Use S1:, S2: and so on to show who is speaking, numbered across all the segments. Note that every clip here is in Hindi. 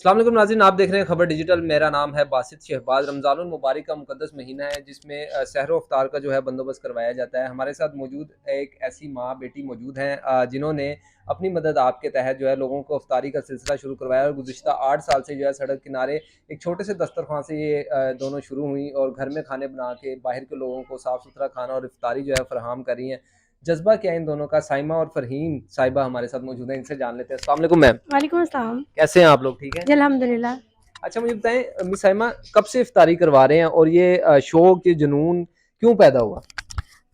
S1: अस्सलाम वालेकुम नाज़रीन, आप देख रहे हैं खबर डिजिटल। मेरा नाम है बासित शहबाज। रमज़ानुल मुबारक का मुक़द्दस महीना है जिसमें सहरो इफ्तार का जो है बंदोबस्त करवाया जाता है। हमारे साथ मौजूद एक ऐसी माँ बेटी मौजूद हैं जिन्होंने अपनी मदद आपके तहत जो है लोगों को इफ्तारी का सिलसिला शुरू करवाया और गुज़िश्ता 8 साल से जो है सड़क किनारे एक छोटे से दस्तरखान से ये दोनों शुरू हुई और घर में खाने बना के बाहर के लोगों को साफ़ सुथरा खाना और इफ्तारी जो है फराहम कर रही हैं। जज्बा क्या है इन दोनों का? साइमा और फ़रहीन साहिबा हमारे साथ मौजूद हैं, इनसे जान लेते हैं। अस्सलाम वालेकुम मैम।
S2: वालेकुम अस्सलाम।
S1: कैसे हैं आप लोग? ठीक हैं?
S2: जी, अल्हम्दुलिल्लाह।
S1: अच्छा मुझे बताएं मिस साइमा, कब से इफ्तारी करवा रहे हैं और ये शौक, ये जुनून क्यों पैदा हुआ?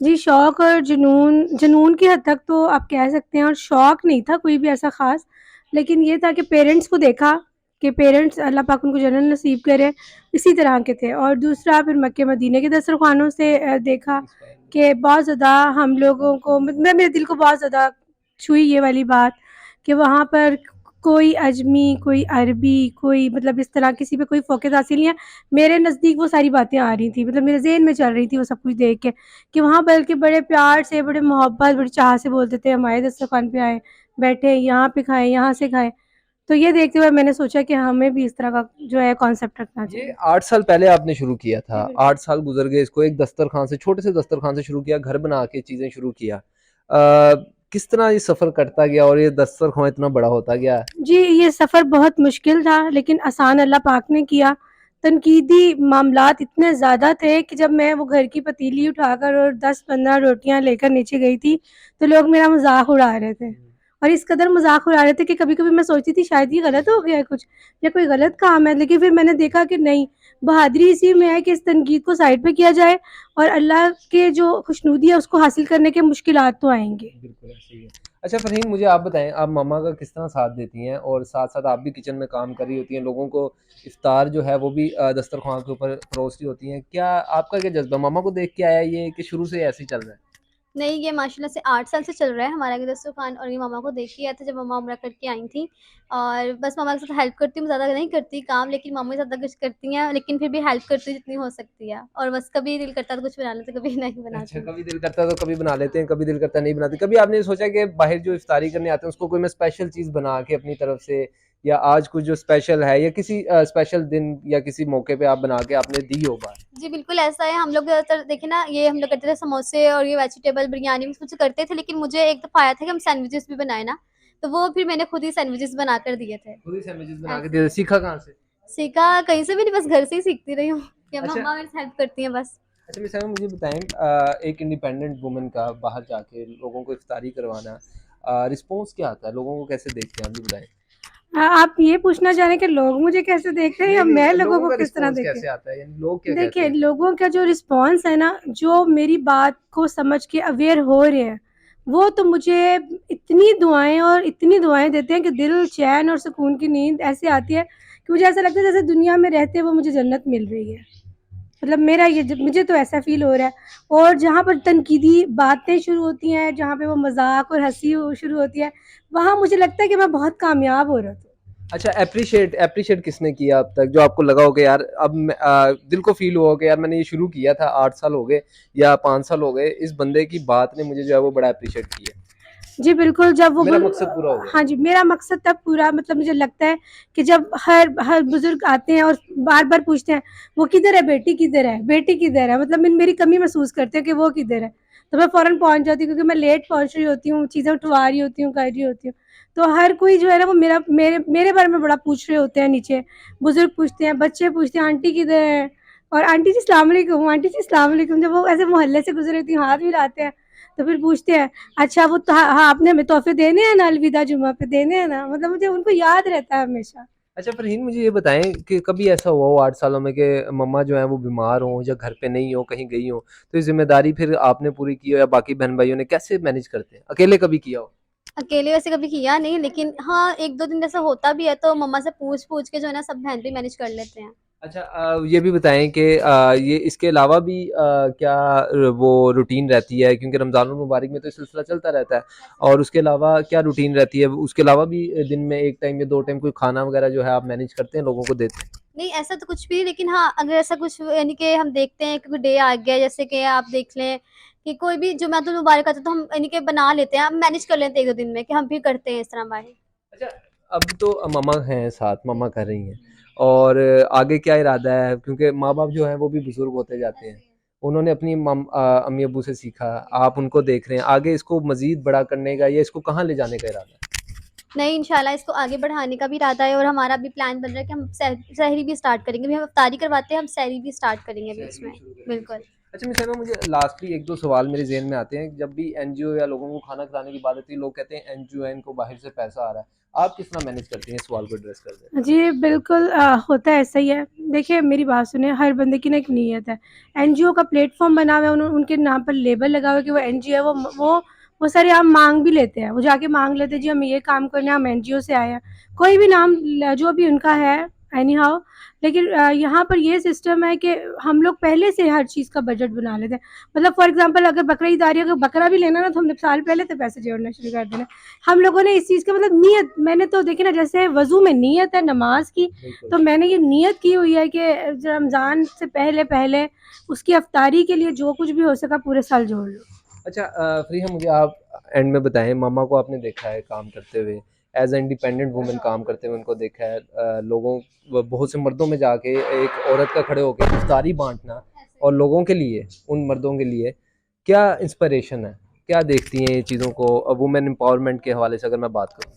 S2: जी, शौक और जुनून जुनून की हद तक तो आप कह सकते हैं, और शौक नहीं था कोई भी ऐसा ख़ास, लेकिन ये था कि पेरेंट्स को देखा कि पेरेंट्स अल्लाह पाक उनको जन्नत नसीब करे, इसी तरह के थे। और दूसरा फिर मक्के मदीने के दस्तरख़्वानों से देखा कि बहुत ज़्यादा हम लोगों को मतलब मेरे दिल को बहुत ज़्यादा छुई ये वाली बात कि वहाँ पर कोई अजमी, कोई अरबी, कोई मतलब इस तरह किसी पे कोई फ़ोक़त हासिल नहीं है। मेरे नज़दीक वो सारी बातें आ रही थी, मतलब मेरे ज़हन में चल रही थी वो सब कुछ देख के कि वहाँ बल्कि बड़े प्यार से, बड़े मोहब्बत, बड़ी चाह से बोलते थे, हमारे दस्तरख़्वान पे आएँ, बैठें, यहाँ पे खाएँ, यहाँ से खाएँ। तो ये देखते हुए मैंने सोचा कि हमें भी इस तरह का जो है कॉन्सेप्ट रखना
S1: ये
S2: चाहिए।
S1: 8 साल पहले आपने शुरू किया था,
S2: जी, बिल्कुल।
S1: 8 साल गुज़र गए, इसको एक दस्तरख़ान से, छोटे से दस्तरख़ान से शुरू किया, घर बना के चीज़ें शुरू किया। किस तरह ये सफ़र कटता गया और ये दस्तरख़्वान इतना बड़ा होता गया?
S2: जी, ये सफ़र बहुत मुश्किल था, लेकिन आसान अल्लाह पाक ने किया। तनकीदी मामलात इतने ज़्यादा थे कि जब मैं वो घर की पतीली उठाकर और 10-15 रोटियाँ लेकर नीचे गई थी, तो लोग मेरा मज़ाक उड़ा रहे थे। और इस कदर मज़ाक उड़ा रहे थे कि कभी-कभी मैं सोचती थी शायद ये गलत हो गया है कुछ, या कोई गलत काम है। लेकिन फिर मैंने देखा कि नहीं, बहादुरी इसी में है कि इस तनकीद को साइड पे किया जाए और अल्लाह के जो खुशनुदी है उसको हासिल करने के मुश्किलात तो आएँगे।
S1: बिल्कुल ऐसे ही है। अच्छा फ़रहीन, मुझे आप बताएँ, आप मम्मा का किस तरह साथ देती हैं और साथ-साथ आप भी किचन में काम कर रही होती हैं, लोगों को इफ्तार जो है वो भी दस्तरख़्वान के ऊपर परोस रही होती हैं। क्या आपका क्या जज़्बा मम्मा को देख के आया ये कि शुरू से ऐसे ही चल रहा है?
S3: नहीं, ये माशाल्लाह से 8 साल से चल रहा है हमारा ये दस्तरख़्वान, और ये मम्मा को देख के आया था जब मम्मा उम्रा करके आई थी। और बस मम्मा के साथ हेल्प करती हूँ, ज़्यादा नहीं करती काम, लेकिन मम्मी ज़्यादा कुछ करती हैं, लेकिन फिर भी हेल्प करती हूँ जितनी हो सकती है। और बस कभी दिल करता है तो कुछ बना लेते, कभी नहीं
S1: अच्छा,
S3: बनाती।
S1: कभी दिल करता है तो कभी बना लेते हैं, कभी दिल करता है नहीं बनाते। कभी आपने सोचा कि बाहर जो इफ्तारी करने आते हैं उसको कोई मैं स्पेशल चीज़ बना के अपनी तरफ से, या आज कुछ जो स्पेशल है या किसी स्पेशल दिन या किसी मौके पे आप बना के आपने दी हो बाहर?
S3: जी, बिल्कुल ऐसा है। हम लोग ज़्यादातर देखिए ना, ये हम लोग करते थे समोसे और ये वेजिटेबल बिरयानी भी कुछ करते थे, लेकिन मुझे एक दफ़ा आया था कि हम सैंडविचेज़ भी बनाए ना, तो वो फिर मैंने खुद ही सैंडविचेज़ बनाकर दिए थे।
S1: खुद ही सैंडविचेज़ बना के
S3: ऐसे
S1: दिए, सीखा कहाँ से?
S3: सीखा कहीं से भी नहीं, बस घर से ही सीखती रही हूँ कि
S1: अच्छा।
S3: मम्मा मेरे से हेल्प करती हैं बस।
S1: अच्छा मिसाल मुझे बताएँ, एक इंडिपेंडेंट वुमन का बाहर जाके लोगों को इफ्तारी करवाना, रिस्पॉन्स क्या आता है? लोगों को कैसे देखते हैं, आप भी बताएँ?
S2: आप ये पूछना चाह रहे हैं कि लोग मुझे कैसे देख रहे हैं
S1: नहीं,
S2: या मैं
S1: नहीं,
S2: लोगों
S1: लोगों
S2: को
S1: का
S2: किस तरह
S1: रिस्पॉन्स
S2: देखें?
S1: कैसे आता है? यानी लोग क्या कहते
S2: देखिए,
S1: हैं?
S2: लोगों का जो रिस्पॉन्स है ना, जो मेरी बात को समझ के अवेयर हो रहे हैं, वो तो मुझे इतनी दुआएँ देते हैं कि दिल चैन और सुकून की नींद ऐसे आती है कि मुझे ऐसा लगता है जैसे दुनिया में रहते वो मुझे जन्नत मिल रही है। मतलब मेरा ये ज मुझे तो ऐसा फ़ील हो रहा है। और जहाँ पर तनकीदी बातें शुरू होती हैं, जहाँ पे वो मज़ाक और हँसी शुरू होती है, वहाँ मुझे लगता है कि मैं बहुत कामयाब हो रहा हूँ।
S1: अच्छा, एप्रिशिएट एप्रिशिएट किसने किया अब तक, जो आपको लगा हो कि यार अब दिल को फ़ील हुआ हो कि यार मैंने ये शुरू किया था, 8 साल हो गए या 5 साल हो गए, इस बंदे की बात ने मुझे जो है वो बड़ा एप्रिशिएट किया।
S2: जी, बिल्कुल, जब वो
S1: मेरा मकसद पूरा हो गया।
S2: हाँ जी, मेरा मकसद तब पूरा मतलब मुझे लगता है कि जब हर हर बुज़ुर्ग आते हैं और बार-बार पूछते हैं, "वो किधर है बेटी किधर है? बेटी किधर है?" मतलब मेरी कमी महसूस करते हैं कि वो किधर है। तो मैं फ़ौरन पहुँच जाती हूँ क्योंकि मैं लेट पहुँच रही होती हूँ, चीज़ें उठवा रही होती हूँ, कर रही होती हूँ। तो हर कोई जो है ना वो मेरे मेरे बारे में बड़ा पूछ रहे होते हैं नीचे। बुज़ुर्ग पूछते हैं, बच्चे पूछते हैं, "आंटी किधर है?" और "आंटी जी सलाम अलैकुम, आंटी जी सलाम अलैकुम।" जब वो ऐसे मोहल्ले से गुज़र रही होती हैं, हाथ मिलाते हैं, तो फिर पूछते हैं, अच्छा वो तो हाँ, हाँ, आपने हमें तोहफ़े देने हैं ना अलविदा जुम्मा पे देने हैं ना? मतलब मुझे उनको याद रहता है हमेशा।
S1: अच्छा फ़रहीन, मुझे ये बताएँ कि कभी ऐसा हुआ हो 8 सालों में कि मम्मा जो हैं वो बीमार हों या घर पे नहीं हो, कहीं गई हों, तो ये ज़िम्मेदारी फिर आपने पूरी की हो या बाकी बहन-भाइयों ने, कैसे मैनेज करते हैं? अकेले कभी किया हो?
S3: अकेले वैसे कभी किया नहीं, लेकिन हाँ, 1-2 दिन जैसा होता भी है तो मम्मा से पूछ-पूछ के जो है ना सब बहन भी मैनेज कर लेते हैं।
S1: अच्छा, ये भी बताएँ कि ये इसके अलावा भी क्या वो रूटीन रहती है? क्योंकि रमज़ानुल मुबारक में तो ये सिलसिला चलता रहता है, और उसके अलावा क्या रूटीन रहती है? उसके अलावा भी दिन में 1 टाइम या 2 टाइम कोई खाना वग़ैरह जो है आप मैनेज करते हैं, लोगों को देते हैं?
S3: नहीं, ऐसा तो कुछ भी नहीं, लेकिन हाँ, अगर ऐसा कुछ यानी कि हम देखते हैं कि कोई डे आ गया, जैसे कि आप देख लें कि कोई भी जुमातुल मुबारक आता है तो हम यानी कि बना लेते हैं, हम मैनेज कर लेते हैं 1-2 दिन में कि हम भी करते हैं इस तरह बाहर।
S1: अच्छा, अब तो मम्मा हैं साथ, मम्मा कर रही हैं। और आगे क्या इरादा है? क्योंकि माँ-बाप जो हैं वो भी बुज़ुर्ग होते जाते हैं। उन्होंने अपनी अम्मी-अब्बू से सीखा, आप उनको देख रहे हैं। आगे इसको मज़ीद बड़ा करने का या इसको कहाँ ले जाने का इरादा है?
S3: नहीं, इंशाल्लाह इसको आगे बढ़ाने का भी इरादा है और हमारा भी प्लान बन रहा है कि हम सहरी भी स्टार्ट करेंगे। अभी हम इफ्तारी करवाते हैं, हम सहरी भी स्टार्ट करेंगे बीच
S1: शहरी भी
S3: में।
S1: शुरू करेंगे इसमें।
S3: बिल्कुल।
S1: अच्छा मिस हैमा, मुझे लास्टली 1-2 सवाल मेरे ज़हन में आते हैं। जब भी एनजीओ या लोगों को खाना खिलाने की बात आती है, लोग कहते हैं एनजीओ है, इनको बाहर से पैसा आ रहा है। आप किस तरह मैनेज करती हैं इस सवाल को एड्रेस करते हुए?
S2: जी, बिल्कुल होता है ऐसा ही है। देखिए मेरी बात सुनिए, हर बंदे की ना एक नीयत है। एनजीओ का प्लेटफ़ॉर्म बना हुआ है, उनके नाम पर लेबल लगा हुआ है कि वो एनजीओ है, वो सरेआम माँग भी लेते हैं। वो जाके माँग लेते हैं, जी हमें ये काम करना है, हम एनजीओ से आए हैं। कोई भी नाम जो भी उनका है एनी हाउ, लेकिन यहाँ पर ये सिस्टम है कि हम लोग पहले से हर चीज़ का बजट बना लेते हैं। मतलब फॉर एग्ज़ाम्पल अगर बकरा-ईद आ रही है, अगर बकरा भी लेना ना तो हमने साल पहले से पैसे जोड़ना शुरू कर देना। हम लोगों ने इस चीज़ का मतलब नियत, मैंने तो देखिए ना, जैसे वज़ू में नियत है नमाज़ की,
S1: बिल्कुल।
S2: तो मैंने ये नियत की हुई है कि रमज़ान से पहले उसकी इफ्तारी के लिए जो कुछ भी हो सका पूरे साल जोड़ लो।
S1: अच्छा फ़रीहा, मुझे आप एंड में बताएँ, मामा को आपने देखा है काम करते हुए, एज़ अ इंडिपेंडेंट वुमन काम करते हुए उनको देखा है। लोगों बहुत से मर्दों में जाके एक औरत का खड़े होके इफ्तारी बाँटना और लोगों के लिए, उन मर्दों के लिए क्या इंस्पिरेशन है? क्या देखती हैं ये चीज़ों को वुमेन एम्पावरमेंट के हवाले से अगर मैं बात करूँ?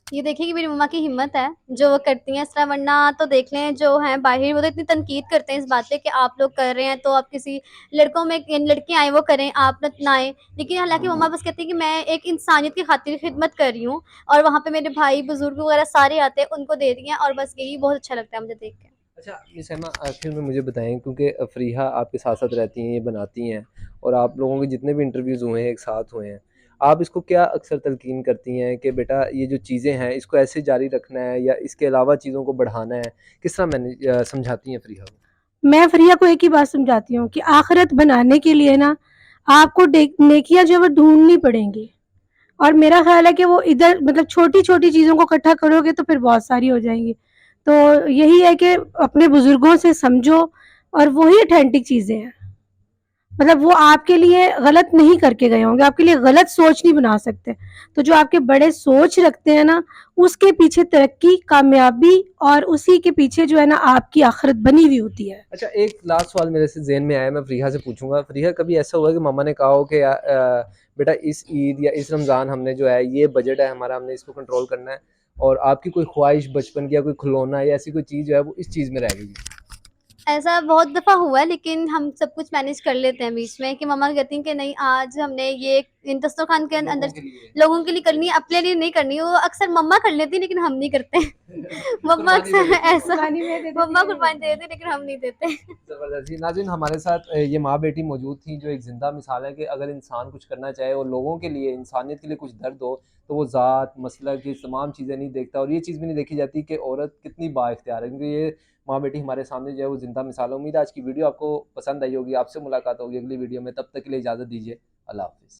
S3: ये देखिए कि मेरी मम्मा की हिम्मत है, जो वो करती हैं इस तरह, वरना तो देख लें जो हैं बाहिर, वो तो इतनी तनकीद करते हैं इस बात पे कि आप लोग कर रहे हैं तो आप किसी लड़कों में लड़कियाँ आएँ वो करें, आप ना आएँ। लेकिन हालाँकि मम्मा बस कहती हैं कि मैं एक इंसानियत की खातिर खिदमत कर रही हूँ और वहाँ पे मेरे भाई, बुज़ुर्ग वगैरह सारे आते हैं, उनको दे रही हैं और बस यही बहुत अच्छा लगता है मुझे देख के।
S1: अच्छा मिस हैमा, आखिर में मुझे बताएँ, क्योंकि फ़रीहा आपके साथ-साथ रहती हैं, ये बनाती हैं और आप लोगों के जितने भी इंटरव्यूज़ हुए हैं, एक साथ हुए हैं। आप इसको क्या अक्सर तलकीन करती हैं कि बेटा ये जो चीज़ें हैं, इसको ऐसे जारी रखना है या इसके अलावा चीज़ों को बढ़ाना है? किस तरह समझाती हैं फ़रीहा को?
S2: मैं फ़रिया को एक ही बात समझाती हूँ कि आखिरत बनाने के लिए ना आपको नेकियां जो है वो ढूंढनी पड़ेंगी। और मेरा ख्याल है कि वो इधर मतलब छोटी छोटी चीज़ों को इकट्ठा करोगे तो फिर बहुत सारी हो जाएंगी। तो यही है कि अपने बुजुर्गों से समझो, और वही अथेंटिक चीज़ें हैं। मतलब वो आपके लिए गलत नहीं करके गए होंगे, आपके लिए गलत सोच नहीं बना सकते। तो जो आपके बड़े सोच रखते हैं ना, उसके पीछे तरक्की, कामयाबी, और उसी के पीछे जो है ना आपकी आखिरत बनी हुई होती है।
S1: अच्छा, एक लास्ट सवाल मेरे से ज़हन में आया, मैं फ़रीहा से पूछूँगा। फ़रीहा, कभी ऐसा हुआ है कि मम्मा ने कहा हो कि बेटा इस ईद या इस रमज़ान हमने जो है ये बजट है हमारा, हमने इसको कंट्रोल करना है, और आपकी कोई ख्वाहिश बचपन की या कोई खिलौना या ऐसी कोई चीज़ जो है वो इस चीज़ में रह गई है?
S3: ऐसा बहुत दफ़ा हुआ है, लेकिन हम सब कुछ मैनेज कर लेते हैं बीच में कि मम्मा कहती हैं कि नहीं, आज हमने ये इन दस्तरख़्वान के अंदर
S1: लोगों के लिए।
S3: लोगों के लिए करनी है, अपने लिए नहीं करनी है। वो अक्सर मम्मा कर लेती हैं लेकिन हम नहीं करते। मम्मा
S1: कुर्बानी दे
S3: अक्सर
S1: देती हैं।
S3: ऐसा,
S2: कुर्बानी में दे देती
S3: मम्मा
S2: है,
S3: कुर्बानी दे देती हैं लेकिन हम नहीं देते।
S1: ज़बरदस्त जी। नाज़रीन, हमारे साथ ये माँ-बेटी मौजूद थी, जो एक ज़िंदा मिसाल है कि अगर इंसान कुछ करना चाहे और लोगों के लिए, इंसानियत के लिए कुछ दर्द हो, तो वो ज़ात, मसलक, ये तमाम चीज़ें नहीं देखता, और ये चीज़ भी नहीं देखी जाती कि औरत कितनी बाइख्तियार है, क्योंकि ये माँ-बेटी हमारे सामने जो है वो ज़िंदा मिसाल है। उम्मीद है आज की वीडियो आपको पसंद आई होगी। आपसे मुलाकात होगी अगली वीडियो में, तब तक के लिए इजाज़त दीजिए। अल्लाह हाफ़िज़।